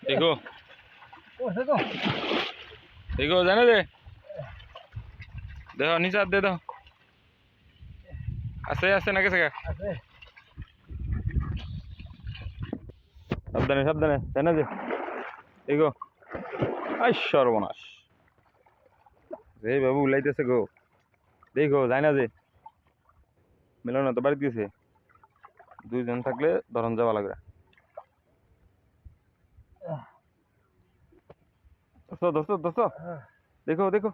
देखो देखो जाने दे देखो नीचे हाथ दे दो आस्ते आस्ते ना कैसे साबधाने साबधाने जाने दे देखो आई सर्वनाश रे बाबू उलाइतेছে গো देखो যায় না যে মিলন তো বাড়ি দিয়েছে দুইজন থাকলে ধরন যাওয়া লাগবে दोस्तों दोस्तों दोस्तों देखो देखो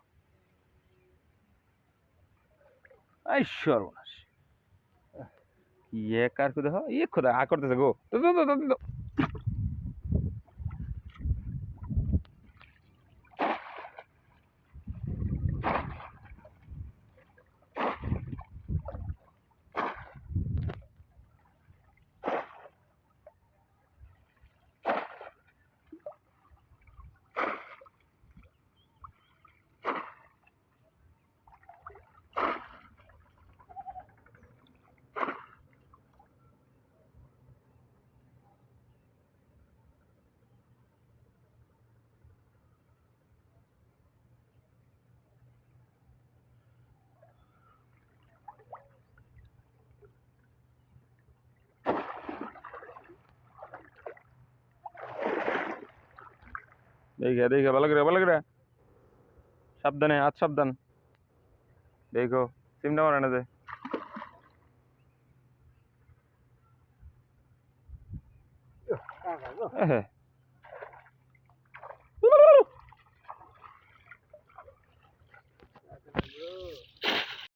आई सर्वनाश ये कार को देखो ये खुदा आ करते गो तो देखा भालो करे साबधाने हाथ साबधान देखो सिमटा माराने दे